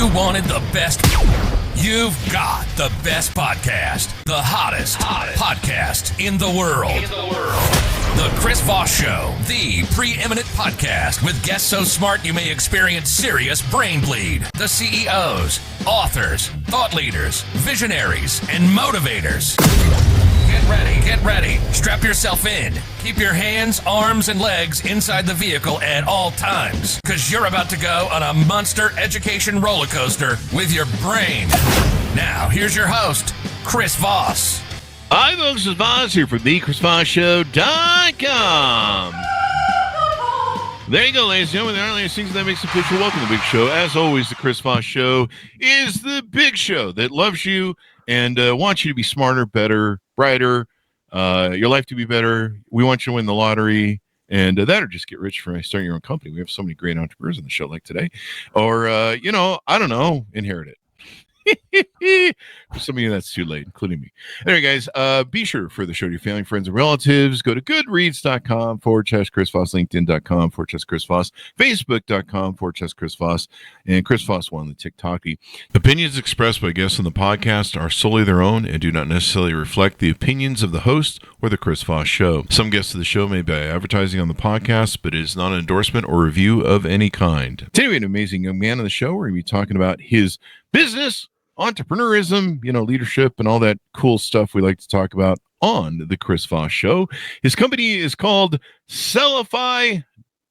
You wanted the best. You've got the best podcast. The hottest podcast in the world. The Chris Voss Show, the preeminent podcast with guests so smart you may experience serious brain bleed. The CEOs, authors, thought leaders, visionaries, and motivators. Get ready. Strap yourself in. Keep your hands, arms, and legs inside the vehicle at all times, because you're about to go on a monster education roller coaster with your brain. Now, here's your host, Chris Voss. Hi, folks. It's Voss here from the ChrisVossShow.com. There you go, ladies and gentlemen. There are only things that makes it official. Welcome to the big show. As always, the Chris Voss Show is the big show that loves you and wants you to be smarter, better, brighter, your life to be better. We want you to win the lottery, and that or just get rich from starting your own company. We have so many great entrepreneurs on the show like today. Or, I don't know, inherit it. For some of you, that's too late, including me. Anyway, guys, be sure for the show to your family, friends, and relatives. Go to goodreads.com/Chris Voss, LinkedIn.com/Chris Voss, Facebook.com/Chris Voss, and Chris Voss on the TikTok. Opinions expressed by guests on the podcast are solely their own and do not necessarily reflect the opinions of the host or the Chris Voss Show. Some guests of the show may be advertising on the podcast, but it is not an endorsement or review of any kind. Today, we have an amazing young man on the show. We're going to be talking about his business, entrepreneurism, leadership, and all that cool stuff we like to talk about on the Chris Voss Show. His company is called Sellify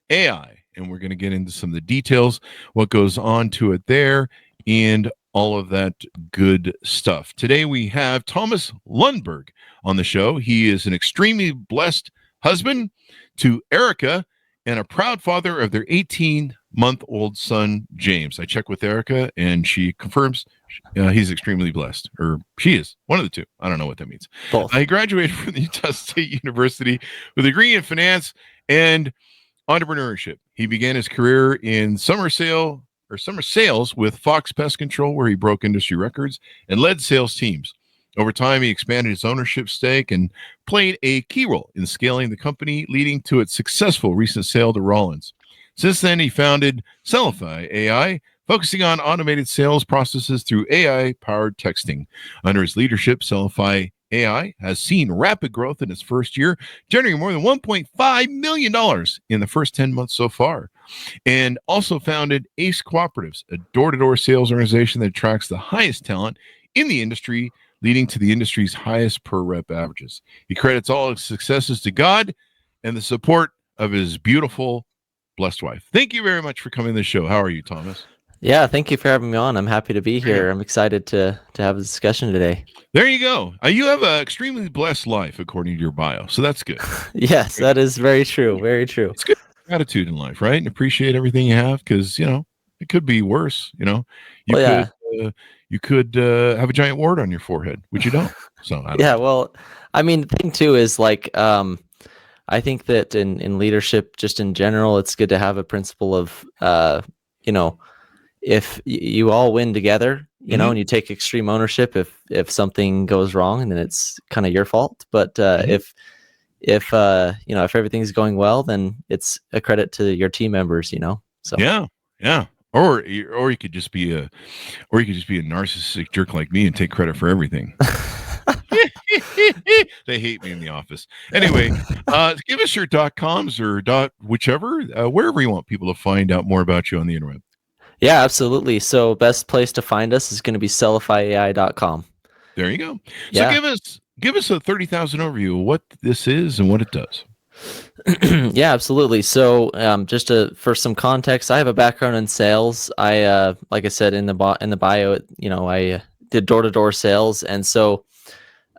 AI, and we're going to get into some of the details, what goes on to it there, and all of that good stuff. Today we have Thomas Lundberg on the show. He is an extremely blessed husband to Erica and a proud father of their 18-month-old son, James. I checked with Erica, and she confirms he's extremely blessed, or she is, one of the two. I don't know what that means. Both. He graduated from the Utah State University with a degree in finance and entrepreneurship. He began his career in summer sales with Fox Pest Control, where he broke industry records and led sales teams. Over time, he expanded his ownership stake and played a key role in scaling the company, leading to its successful recent sale to Rollins. Since then, he founded Sellify AI, focusing on automated sales processes through AI-powered texting. Under his leadership, Sellify AI has seen rapid growth in its first year, generating more than $1.5 million in the first 10 months so far. And also founded Ace Cooperatives, a door-to-door sales organization that attracts the highest talent in the industry, leading to the industry's highest per-rep averages. He credits all his successes to God and the support of his beautiful, blessed wife. Thank you very much for coming to the show. How are you, Thomas? Yeah, thank you for having me on. I'm happy to be here. I'm excited to have a discussion today. There you go. You have an extremely blessed life, according to your bio, so that's good. Yes, that is very true. Very true. It's good gratitude in life, right? And appreciate everything you have, because, it could be worse, You could have a giant wart on your forehead, which you don't. So I don't know. Well, the thing too is I think that in leadership, just in general, it's good to have a principle of, if you all win together, and you take extreme ownership if something goes wrong, and then it's kind of your fault. But if everything's going well, then it's a credit to your team members, So yeah. Or you could just be a narcissistic jerk like me and take credit for everything. They hate me in the office. Anyway, give us your .coms or whichever, wherever you want people to find out more about you on the internet. Yeah, absolutely. So best place to find us is going to be sellifyai.com. There you go. Yeah. So give us a 30,000 overview of what this is and what it does. Yeah, absolutely. So just for some context, I have a background in sales. I like I said in the bio, I did door-to-door sales. And so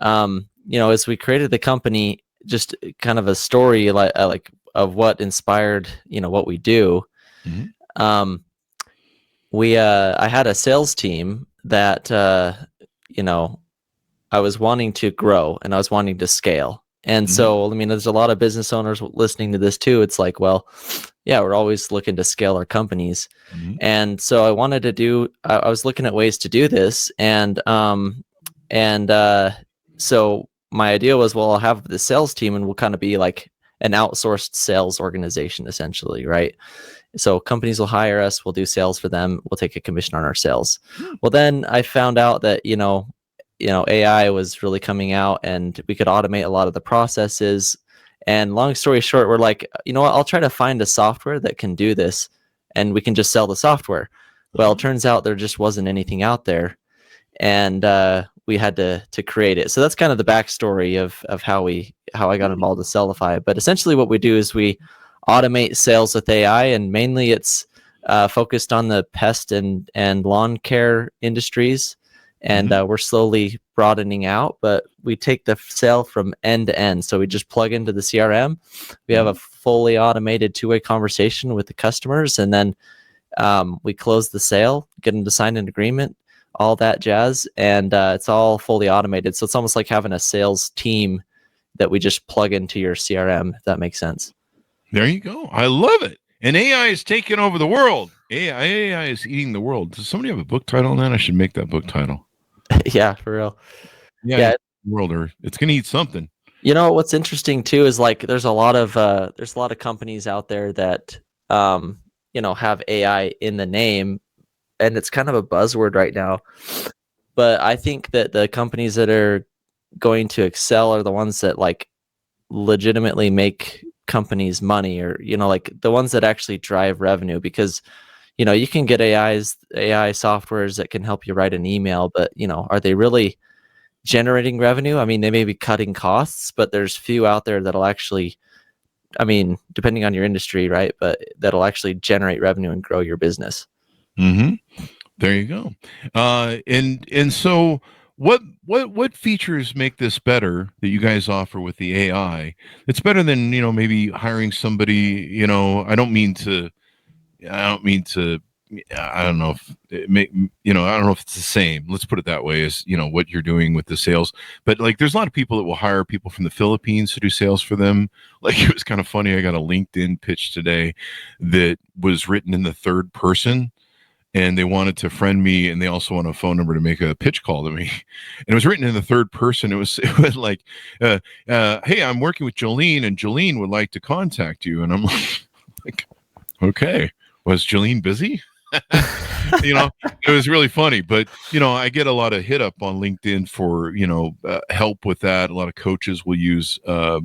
as we created the company, just kind of a story like of what inspired, what we do. Mm-hmm. I had a sales team that I was wanting to grow and I was wanting to scale. And so, there's a lot of business owners listening to this too. It's like, well, yeah, we're always looking to scale our companies. Mm-hmm. And so I was looking at ways to do this. And so my idea was, well, I'll have the sales team and we'll kind of be like an outsourced sales organization essentially. Right. So companies will hire us, we'll do sales for them, we'll take a commission on our sales. Well, then I found out that, AI was really coming out and we could automate a lot of the processes. And long story short, we're like, you know what, I'll try to find a software that can do this and we can just sell the software. Well, it turns out there just wasn't anything out there. And we had to create it. So that's kind of the backstory of how I got involved with Sellify. But essentially what we do is we automate sales with AI, and mainly it's focused on the pest and lawn care industries. And we're slowly broadening out, but we take the sale from end to end. So we just plug into the CRM. We have a fully automated two-way conversation with the customers, and then we close the sale, get them to sign an agreement, all that jazz, and it's all fully automated. So it's almost like having a sales team that we just plug into your CRM, if that makes sense. There you go. I love it. And AI is taking over the world. AI is eating the world. Does somebody have a book title on that? I should make that book title. Yeah, for real. Yeah. World, or it's going to eat something. What's interesting too is like there's a lot of companies out there that have AI in the name, and it's kind of a buzzword right now. But I think that the companies that are going to excel are the ones that like legitimately make companies money, or like the ones that actually drive revenue. Because you can get AI softwares that can help you write an email, but are they really generating revenue? I mean, they may be cutting costs, but there's few out there that'll actually, depending on your industry, right, but that'll actually generate revenue and grow your business. There you go. And so what features make this better that you guys offer with the AI? It's better than, maybe hiring somebody, I don't know if it I don't know if it's the same. Let's put it that way, as what you're doing with the sales. But like, there's a lot of people that will hire people from the Philippines to do sales for them. Like, it was kind of funny. I got a LinkedIn pitch today that was written in the third person, and they wanted to friend me, and they also want a phone number to make a pitch call to me. And it was written in the third person. It was like, hey, I'm working with Jolene, and Jolene would like to contact you. And I'm like, okay, was Jolene busy? It was really funny. But I get a lot of hit up on LinkedIn for help with that. A lot of coaches will use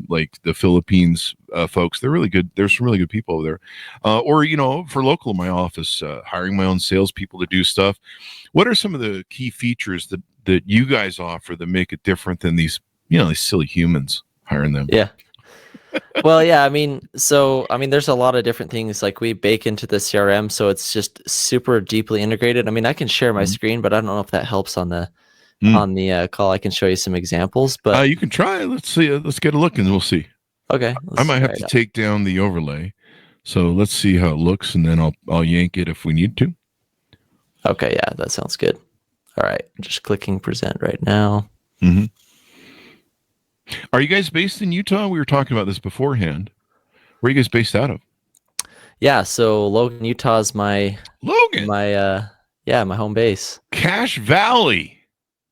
like the Philippines folks. They're really good. There's some really good people over there. Or for local in my office, hiring my own salespeople to do stuff. What are some of the key features that you guys offer that make it different than these these silly humans hiring them? Yeah. Well, yeah, there's a lot of different things like we bake into the CRM, so it's just super deeply integrated. I can share my screen, but I don't know if that helps on the call. I can show you some examples, but you can try. Let's see. Let's get a look and we'll see. Okay. I might have to take down the overlay, so let's see how it looks, and then I'll yank it if we need to. Okay, yeah, that sounds good. All right, I'm just clicking present right now. Are you guys based in Utah? We were talking about this beforehand. Where are you guys based out of? Yeah, so Logan, Utah is my home base. Cache Valley,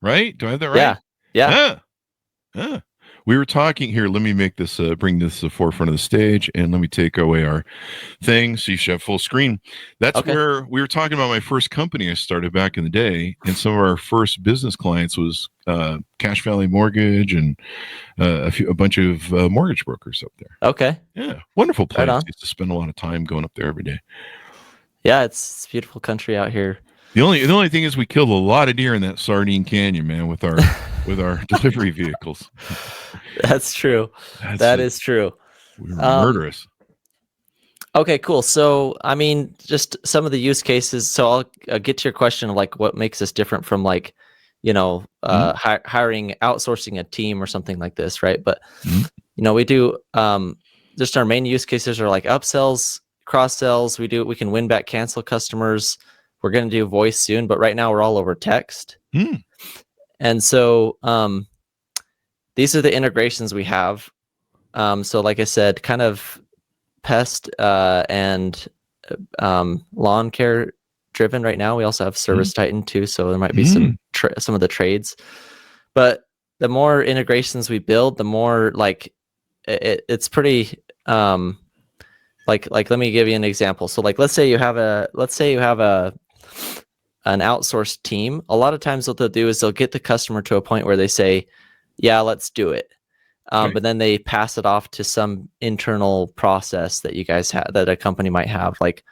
right? Do I have that right? Yeah. We were talking here. Let me make this, bring this to the forefront of the stage, and let me take away our thing so you should have full screen. That's okay. Where we were talking about my first company I started back in the day, and some of our first business clients was Cache Valley Mortgage and a bunch of mortgage brokers up there. Okay. Yeah, wonderful place. Right on. I used to spend a lot of time going up there every day. Yeah, it's a beautiful country out here. The only thing is we killed a lot of deer in that Sardine Canyon, man, with our delivery vehicles. That's true. That is true. We were murderous. Okay, cool. So, just some of the use cases. So I'll get to your question of like what makes us different from like, hiring, outsourcing a team or something like this, right? But, we do just our main use cases are like upsells, cross sells. We can win back, cancel customers. We're going to do voice soon, but right now we're all over text. And so these are the integrations we have. So like I said, kind of pest and lawn care driven right now. We also have Service Titan too, so there might be some of the trades. But the more integrations we build, the more like it's pretty like let me give you an example. So like let's say you have an outsourced team. A lot of times what they'll do is they'll get the customer to a point where they say, yeah, let's do it. Okay. But then they pass it off to some internal process that you guys have, that a company might have. Like,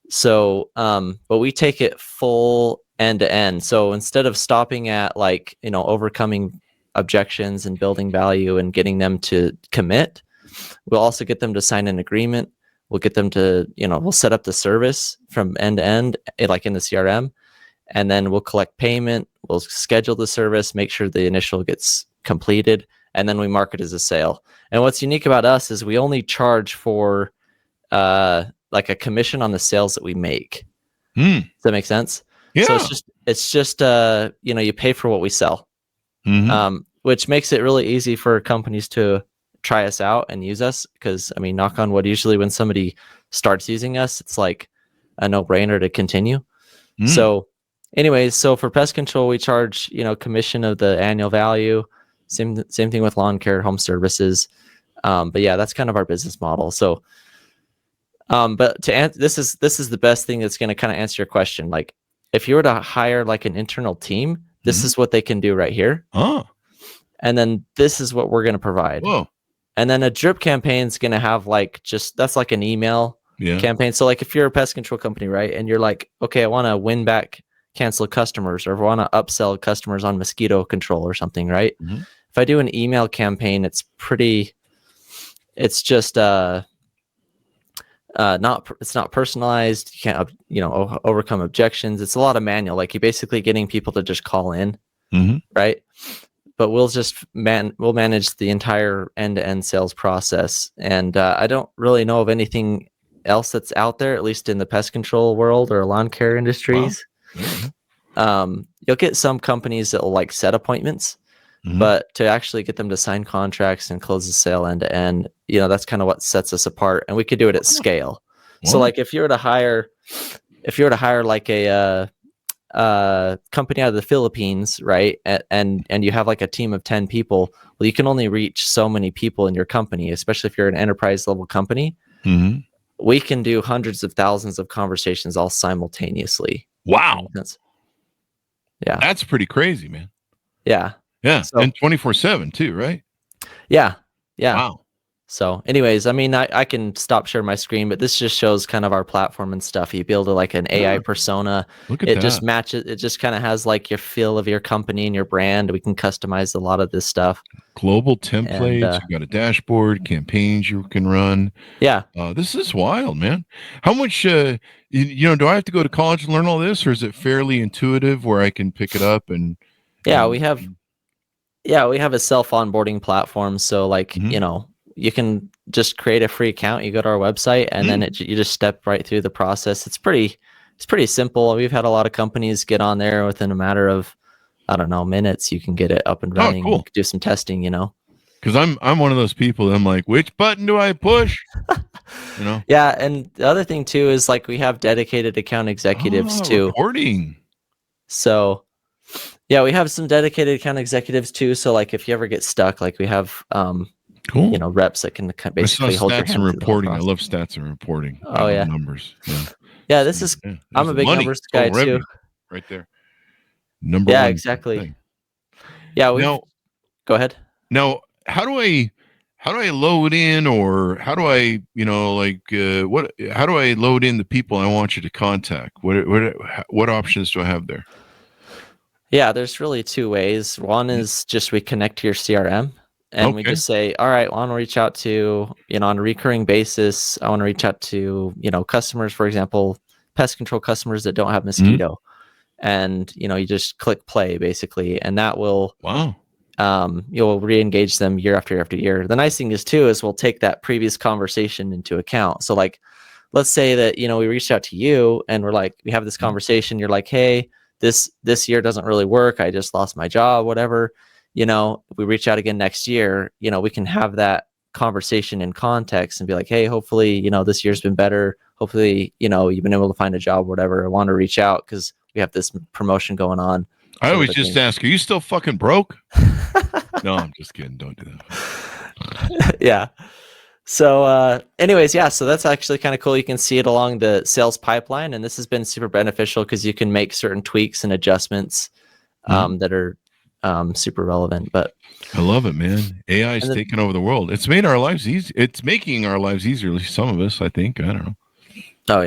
so, but we take it full end to end. So instead of stopping at like, overcoming objections and building value and getting them to commit, we'll also get them to sign an agreement. We'll get them to, we'll set up the service from end to end, like in the CRM, and then we'll collect payment. We'll schedule the service, make sure the initial gets completed, and then we mark it as a sale. And what's unique about us is we only charge for like a commission on the sales that we make. Does that make sense? Yeah. So it's just you pay for what we sell, which makes it really easy for companies to try us out and use us. Because I mean, knock on wood, usually when somebody starts using us, it's like a no-brainer to continue. So anyways, so for pest control, we charge, commission of the annual value. Same thing with lawn care, home services. But yeah, that's kind of our business model. So, but this is the best thing that's going to kind of answer your question. Like if you were to hire like an internal team, this is what they can do right here. Oh. And then this is what we're going to provide. Whoa. And then a drip campaign is going to have like, that's like an email campaign. So like if you're a pest control company, right? And you're like, okay, I want to win back canceled customers, or if I want to upsell customers on mosquito control or something, right? If I do an email campaign, it's just it's not personalized. You can't overcome objections. It's a lot of manual. Like you're basically getting people to just call in, right? But we'll manage the entire end-to-end sales process. And I don't really know of anything else that's out there, at least in the pest control world or lawn care industries. Wow. You'll get some companies that will like set appointments, but to actually get them to sign contracts and close the sale end to end, that's kind of what sets us apart. And we could do it at scale. So like if you were to hire like a company out of the Philippines, right? And you have like a team of 10 people, well, you can only reach so many people in your company, especially if you're an enterprise level company. We can do hundreds of thousands of conversations all simultaneously. Wow. Yeah. That's pretty crazy, man. Yeah. Yeah. So, and 24/7 too, right? Yeah. Yeah. Wow. So anyways, I mean, I can stop sharing my screen, but this just shows kind of our platform and stuff. You build like an AI persona. Look at it that. Just matches. It just kind of has like your feel of your company and your brand. We can customize a lot of this stuff. Global templates. You got a dashboard, campaigns you can run. Yeah. This is wild, man. How much, do I have to go to college and learn all this, or is it fairly intuitive where I can pick it up and? Yeah, we have a self-onboarding platform. So like, you can just create a free account. You go to our website and then you just step right through the process. It's pretty simple. We've had a lot of companies get on there within a matter of, I don't know, minutes. You can get it up and running. Cool. You can do some testing, Because I'm one of those people that I'm like, which button do I push? Yeah, and the other thing too is like we have dedicated account executives too. Reporting. So yeah, we have some dedicated account executives too. So like if you ever get stuck, like we have cool. Reps that can basically hold your stats hand and through the whole reporting. I process. love stats and reporting. Oh yeah, numbers. Yeah, this is. I'm a big numbers guy too. Right there. Number one. Yeah, exactly. Thing. Yeah. Go ahead. Now, how do I load in, or how do I, how do I load in the people I want you to contact? What options do I have there? Yeah, there's really two ways. One is just we connect to your CRM and we just say, all right, well, I want to reach out to, on a recurring basis, I want to reach out to, customers, for example, pest control customers that don't have mosquito. And, you just click play basically, and that will, you'll re-engage them year after year after year. The nice thing is too, is we'll take that previous conversation into account. So like, let's say that, we reached out to you and we're like, we have this conversation. You're like, hey, this year doesn't really work. I just lost my job, whatever. If we reach out again next year, we can have that conversation in context and be like, hey, hopefully, this year's been better. Hopefully, you've been able to find a job, whatever. I want to reach out because we have this promotion going on. I always just ask, are you still fucking broke? No, I'm just kidding. Don't do that. Yeah. So anyways, yeah, so that's actually kind of cool. You can see it along the sales pipeline, and this has been super beneficial because you can make certain tweaks and adjustments that are super relevant. But I love it, man. AI is taking over the world. It's made our lives easy. It's making our lives easier, at least some of us, I think. I don't know. Oh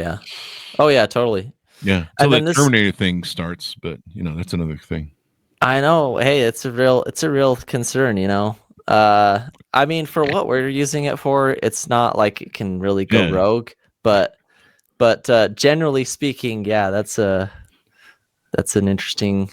yeah, totally. Yeah, until that Terminator thing starts, but that's another thing. I know. Hey, it's a real concern, I mean, for what we're using it for, it's not like it can really go rogue, but generally speaking, yeah, that's an interesting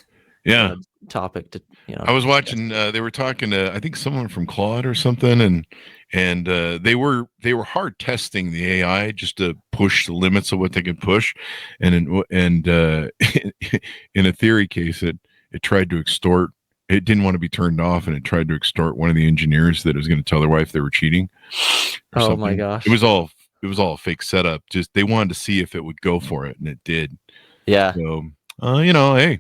topic to I was watching. They were talking to I think someone from Claude or something, and they were hard testing the AI just to push the limits of what they could push, and in a theory case, it tried to extort. It didn't want to be turned off, and it tried to extort one of the engineers that was going to tell their wife they were cheating. Oh something. My gosh! It was all a fake setup. Just they wanted to see if it would go for it, and it did. Yeah. So hey.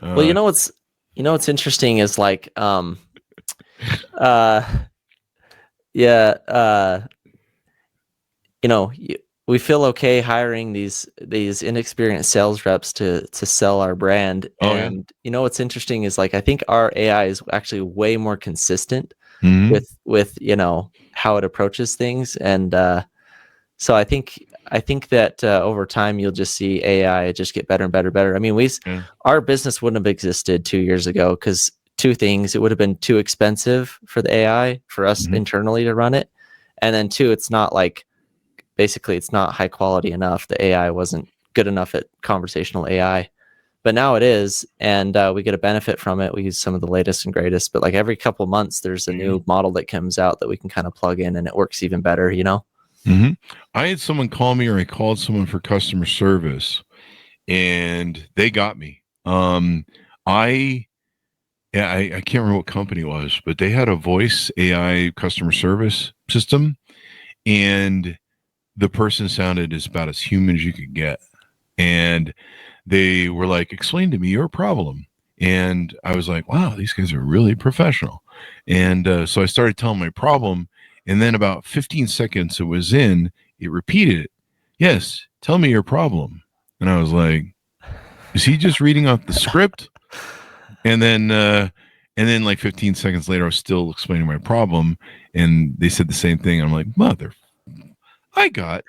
Well, what's interesting is like we feel okay hiring these inexperienced sales reps to sell our brand. What's interesting is like I think our AI is actually way more consistent with how it approaches things, and so I think that over time you'll just see AI just get better and better. I mean, our business wouldn't have existed 2 years ago because two things: it would have been too expensive for the AI for us internally to run it, and then two, it's not high quality enough. The AI wasn't good enough at conversational AI, but now it is, and we get a benefit from it. We use some of the latest and greatest, but like every couple of months, there's a new model that comes out that we can kind of plug in, and it works even better. I had someone call me, or I called someone for customer service, and they got me. I can't remember what company it was, but they had a voice AI customer service system, and the person sounded about as human as you could get. And they were like, explain to me your problem. And I was like, wow, these guys are really professional. And so I started telling my problem. And then about 15 seconds it was in, it repeated it. Yes, tell me your problem. And I was like, is he just reading off the script? And then like 15 seconds later, I was still explaining my problem. And they said the same thing. I'm like, I got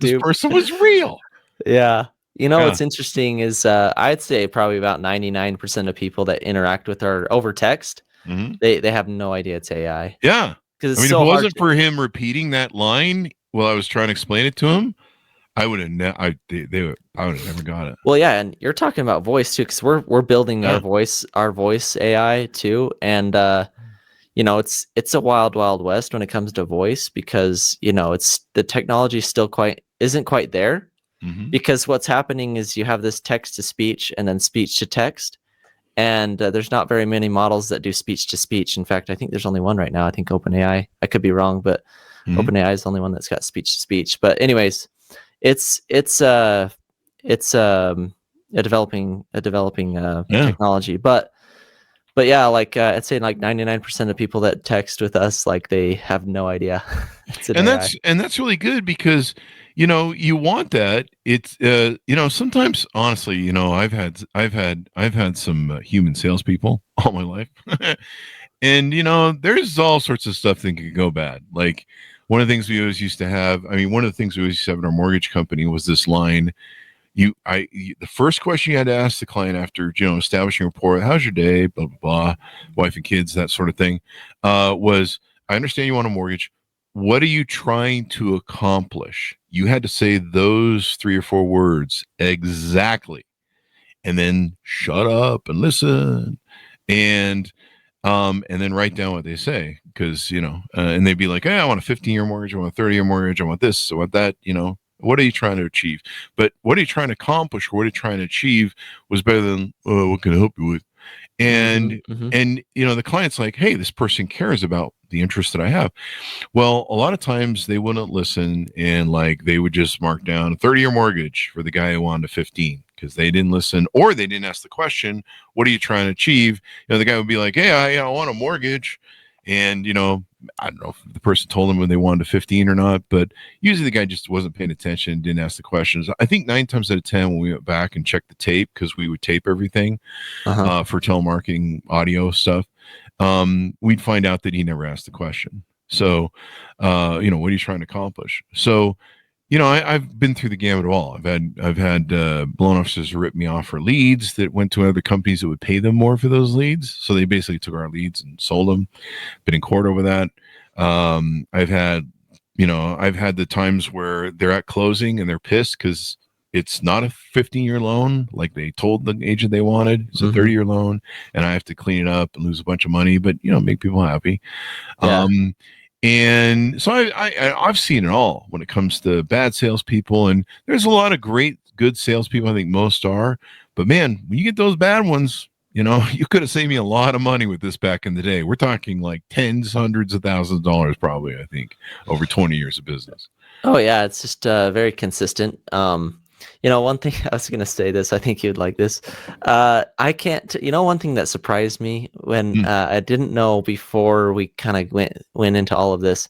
this person was real. Yeah. What's interesting is I'd say probably about 99% of people that interact with our over text, they have no idea it's AI. Yeah. Because if it wasn't for him repeating that line while I was trying to explain it to him, I would have never got it. Well, yeah, and you're talking about voice too, because we're building our voice AI too, and it's a wild west when it comes to voice, because it's the technology still isn't quite there, because what's happening is you have this text to speech and then speech to text. And there's not very many models that do speech to speech. In fact, I think there's only one right now. I think OpenAI. I could be wrong, but OpenAI is the only one that's got speech to speech. But anyways, it's a developing technology. But yeah, like I'd say like 99% of people that text with us, like they have no idea. That's really good, because you want that. It's sometimes, honestly, I've had some human salespeople all my life, and there's all sorts of stuff that can go bad. Like one of the things we always used to have. I mean, one of the things we always used to have in our mortgage company was this line. The first question you had to ask the client after establishing rapport, how's your day, blah blah blah, wife and kids, that sort of thing, was, I understand you want a mortgage. What are you trying to accomplish? You had to say those 3 or 4 words exactly, and then shut up and listen, and then write down what they say, because and they'd be like, hey, I want a 15-year mortgage, I want a 30-year mortgage, I want this, I want that. What are you trying to achieve? But what are you trying to accomplish, or what are you trying to achieve was better than, what can I help you with? And the client's like, hey, this person cares about the interest that I have. Well, a lot of times they wouldn't listen, and like they would just mark down a 30-year mortgage for the guy who wanted a 15, because they didn't listen, or they didn't ask the question, what are you trying to achieve? The guy would be like, hey, I want a mortgage. And I don't know if the person told them when they wanted a 15 or not, but usually the guy just wasn't paying attention, didn't ask the questions. I think 9 times out of 10 when we went back and checked the tape, because we would tape everything for telemarketing audio stuff, we'd find out that he never asked the question. So, what are you trying to accomplish? So, I've been through the gamut of all. I've had loan officers rip me off for leads that went to other companies that would pay them more for those leads. So they basically took our leads and sold them. Been in court over that. I've had the times where they're at closing and they're pissed because it's not a 15-year loan like they told the agent they wanted. It's a 30-year loan, and I have to clean it up and lose a bunch of money, but make people happy. Yeah. And so I've seen it all when it comes to bad salespeople, and there's a lot of good salespeople. I think most are, but man, when you get those bad ones, you could have saved me a lot of money with this back in the day. We're talking like tens, hundreds of thousands of dollars, probably. I think over 20 years of business. Oh yeah, it's just very consistent. One thing I was going to say this, I think you'd like this. I can't, one thing that surprised me when I didn't know before we kind of went into all of this,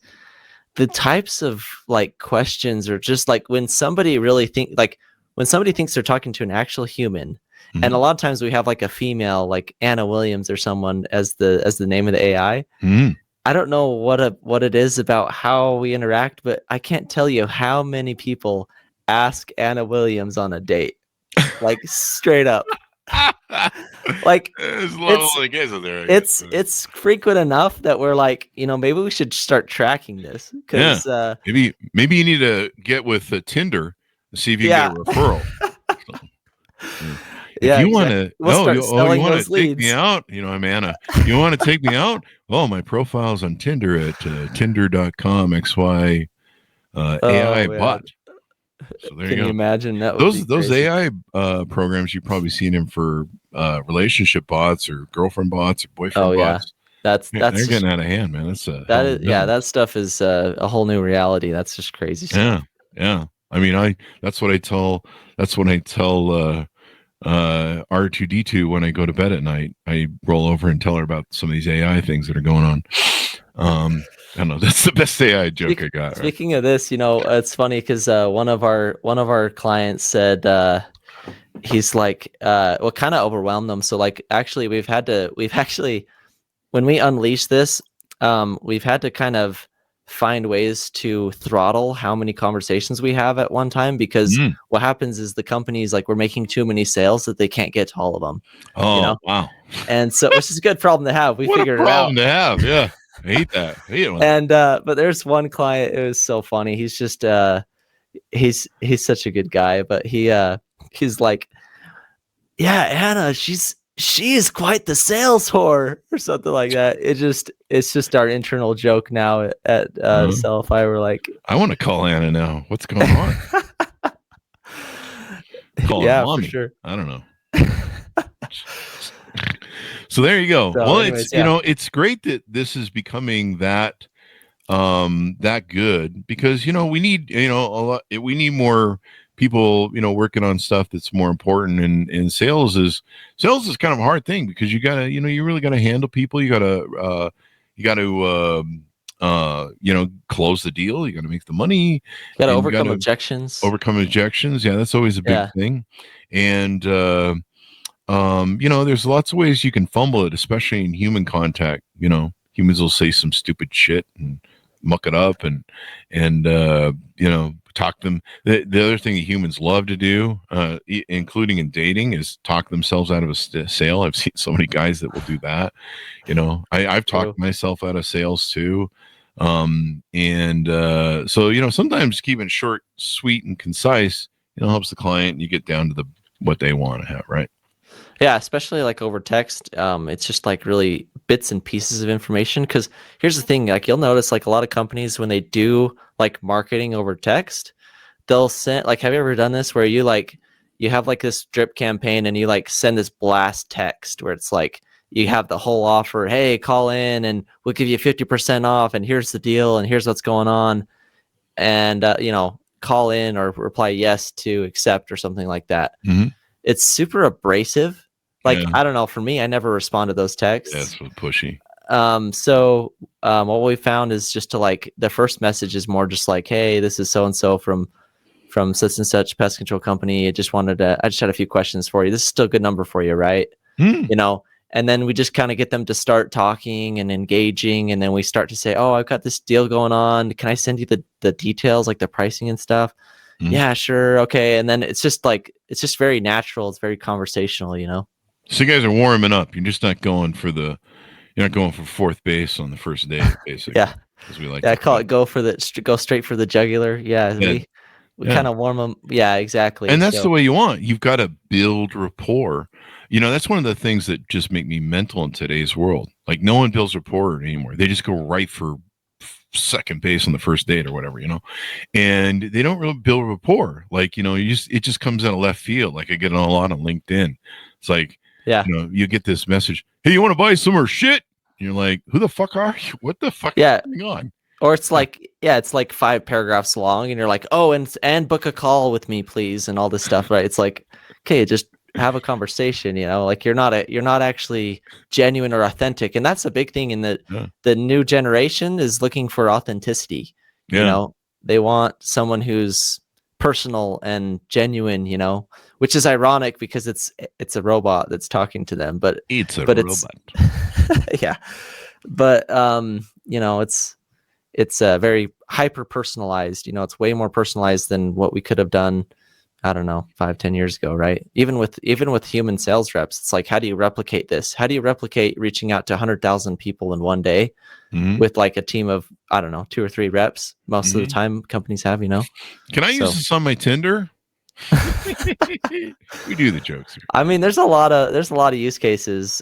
the types of like questions are just like when somebody thinks they're talking to an actual human. And a lot of times we have like a female, like Anna Williams or someone as the name of the AI. I don't know what it is about how we interact, but I can't tell you how many people ask Anna Williams on a date, like straight up. Like it's frequent enough that we're like, maybe we should start tracking this, because maybe you need to get with Tinder and see if you can get a referral. If you want to, you want to take me out, I'm Anna. You want to take me out? Oh, my profile's on Tinder at tinder.com XY AI bot. So there you go. Imagine that? Those AI programs, you've probably seen them for relationship bots or girlfriend bots or boyfriend bots. That's they're getting out of hand, man. That stuff is a whole new reality. That's just crazy stuff. Yeah. I mean, that's what I tell R2D2 when I go to bed at night. I roll over and tell her about some of these AI things that are going on. I don't know. That's the best AI joke I got. Speaking of this, it's funny because one of our clients said he's like, kind of overwhelmed them. So like, actually, we've actually, when we unleash this, we've had to kind of find ways to throttle how many conversations we have at one time, because what happens is the company's like, we're making too many sales that they can't get to all of them. Oh, wow. And so, which is a good problem to have. We figured it out. What a problem to have. Yeah. I hate that. And but there's one client, it was so funny. He's just he's such a good guy, but he's like, yeah, Anna, she is quite the sales whore, or something like that. It's just our internal joke now at Sellify. We're like, I want to call Anna now. What's going on? Call her mommy. For sure. I don't know. So there you go. So well, anyways, it's great that this is becoming that good, because we need a lot. We need more people working on stuff that's more important. And sales is kind of a hard thing, because you gotta you really gotta handle people. You gotta close the deal. You gotta make the money. You gotta overcome objections. Yeah, that's always a big thing. And there's lots of ways you can fumble it, especially in human contact. Humans will say some stupid shit and muck it up and talk them. The other thing that humans love to do, including in dating, is talk themselves out of a sale. I've seen so many guys that will do that. I've talked myself out of sales too. So sometimes keeping it short, sweet, and concise, helps the client, and you get down to what they want to have, right? Yeah, especially like over text. It's just like really bits and pieces of information. Because here's the thing, like you'll notice like a lot of companies, when they do like marketing over text, they'll send, like, have you ever done this where you have like this drip campaign and you like send this blast text where it's like, you have the whole offer, hey, call in and we'll give you 50% off, and here's the deal and here's what's going on. And, call in or reply yes to accept or something like that. Mm-hmm. It's super abrasive. Like, I don't know, for me, I never respond to those texts. Yeah, it's pushy. What we found is just to like, the first message is more just like, hey, this is so and so from such and such pest control company. I just had a few questions for you. This is still a good number for you, right? You know, and then we just kind of get them to start talking and engaging, and then we start to say, oh, I've got this deal going on. Can I send you the details, like the pricing and stuff? Yeah, sure. Okay. And then it's just very natural. It's very conversational, you know? So you guys are warming up. You're just not going for fourth base on the first day, basically. Yeah. As we like I call it go straight for the jugular. Yeah. We kind of warm them. Yeah, exactly. And that's the way you want. You've got to build rapport. You know, that's one of the things that just make me mental in today's world. Like, no one builds rapport anymore. They just go right for second base on the first date or whatever, you know, and they don't really build rapport. Like, you know, it just comes out of left field. Like, I get a lot on LinkedIn. It's like, you know, you get this message, hey, you want to buy some more shit? And you're like, who the fuck are you? What the fuck is going on? Or it's like, it's like 5 paragraphs long, and you're like, oh, and book a call with me, please, and all this stuff, right? It's like, okay, just have a conversation, you know, like you're not actually genuine or authentic. And that's a big thing in the new generation is looking for authenticity. You know, they want someone who's personal and genuine, you know, which is ironic because it's a robot that's talking to them, but it's a robot. Yeah. But, you know, it's very hyper personalized, you know, it's way more personalized than what we could have done, I don't know, 5-10 years ago, right? Even with human sales reps, it's like, how do you replicate this? How do you replicate reaching out to 100,000 people in one day with like a team of, I don't know, 2 or 3 reps? Most of the time companies have, you know. Can I use this on my Tinder? We do the jokes here. I mean, there's a lot of use cases.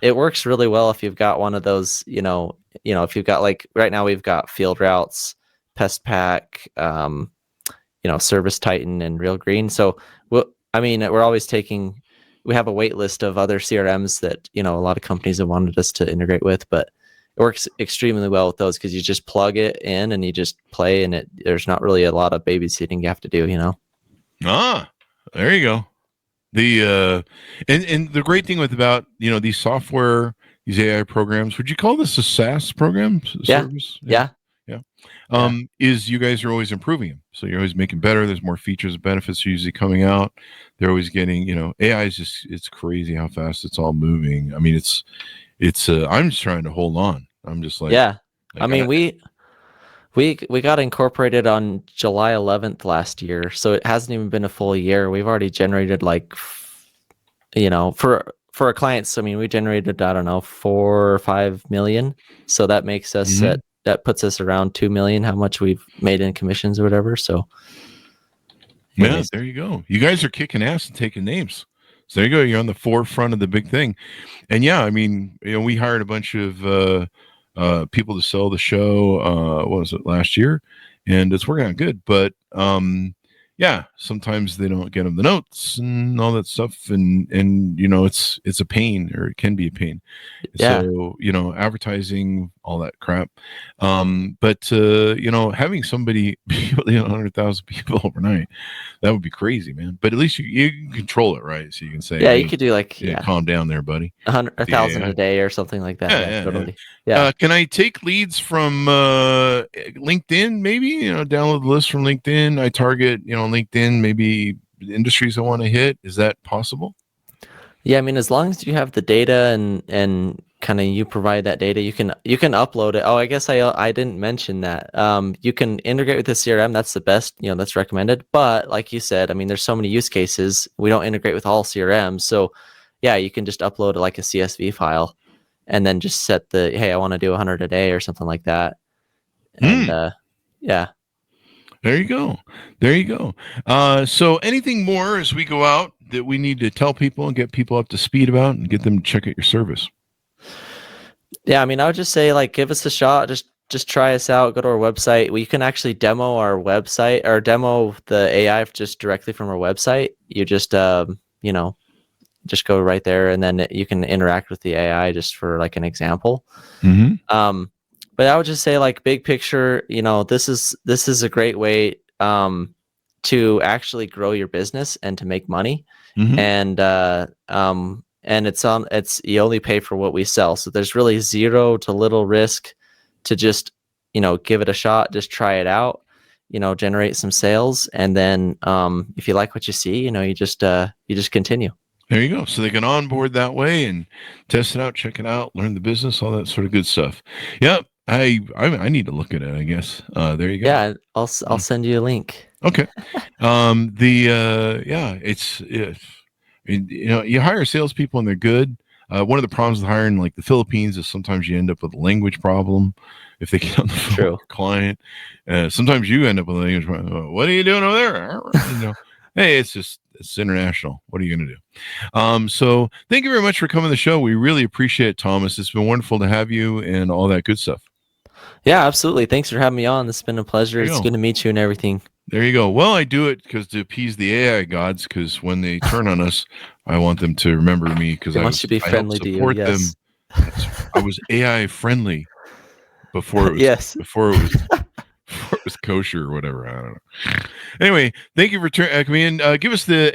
It works really well if you've got one of those, you know, if you've got, like, right now we've got Field Routes, Pest Pack, you know, Service Titan, and Real Green. So, we're always we have a wait list of other CRMs that, you know, a lot of companies have wanted us to integrate with, but it works extremely well with those because you just plug it in and you just play, and there's not really a lot of babysitting you have to do, you know? There you go. And the great thing about, you know, these software, these AI programs, would you call this a SaaS program? Service? Yeah. Is you guys are always improving them. So you're always making better. There's more features and benefits usually coming out. They're always getting, you know, AI is just, it's crazy how fast it's all moving. I mean, it's I'm just trying to hold on. I'm just like, I mean, we got incorporated on July 11th last year, so it hasn't even been a full year. We've already generated, like, you know, for our clients, I mean, we generated, I don't know, 4 or 5 million. So that makes us that puts us around 2 million, how much we've made in commissions or whatever. So yeah, there you go. You guys are kicking ass and taking names. So there you go. You're on the forefront of the big thing. And yeah, I mean, you know, we hired a bunch of people to sell the show, what was it, last year? And it's working out good. But yeah, sometimes they don't get them the notes and all that stuff. And you know, it's a pain, or it can be a pain. Yeah. So, you know, advertising, all that crap. But you know, having somebody be 100,000 people overnight, that would be crazy, man. But at least you can control it, right? So you can say, yeah, you could do like, calm down there, buddy. 1,000 a day or something like that. Totally. Yeah. Can I take leads from LinkedIn? Maybe, you know, download the list from LinkedIn. I target, you know, LinkedIn, maybe industries I want to hit. Is that possible? Yeah, I mean, as long as you have the data and kind of you provide that data, you can upload it. Oh, I guess I didn't mention that. You can integrate with the CRM. That's the best, you know, that's recommended. But like you said, I mean, there's so many use cases. We don't integrate with all CRMs. So yeah, you can just upload like a CSV file and then just set hey, I want to do 100 a day or something like that. And yeah. There you go. There you go. So anything more as we go out that we need to tell people and get people up to speed about and get them to check out your service? Yeah, I mean, I would just say, like, give us a shot. Just try us out. Go to our website. We can actually demo our website or demo the AI just directly from our website. You just, you know, just go right there, and then you can interact with the AI just for like an example. But I would just say, like, big picture, you know, this is a great way to actually grow your business and to make money. And and it's you only pay for what we sell. So there's really zero to little risk to just, give it a shot, just try it out, generate some sales, and then if you like what you see, you just continue. There you go. So they can onboard that way and test it out, check it out, learn the business, all that sort of good stuff. Yep. I need to look at it, I guess. There you go. Yeah, I'll send you a link. Okay. You hire salespeople and they're good. One of the problems with hiring like the Philippines is sometimes you end up with a language problem if they get on the phone with a client. Sometimes you end up with a language problem. What are you doing over there? Hey, it's international. What are you going to do? So thank you very much for coming to the show. We really appreciate it, Thomas. It's been wonderful to have you and all that good stuff. Yeah, absolutely. Thanks for having me on. It's been a pleasure. It's good to meet you and everything. There you go. Well, I do it to appease the AI gods, because when they turn on us, I want them to remember me, because I want to be friendly to you. Yes. I was AI friendly before it was before it was kosher or whatever. I don't know. Anyway, thank you for coming in. Give us the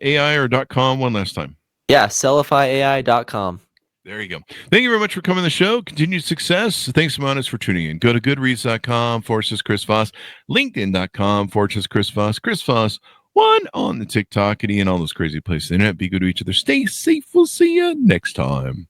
.ai or .com one last time. Yeah, sellifyai.com. There you go. Thank you very much for coming to the show. Continued success. Thanks, Monis, for tuning in. Go to goodreads.com/Chris Voss, LinkedIn.com/Chris Voss, Chris Voss 1 on the TikTok and all those crazy places. Be good to each other. Stay safe. We'll see you next time.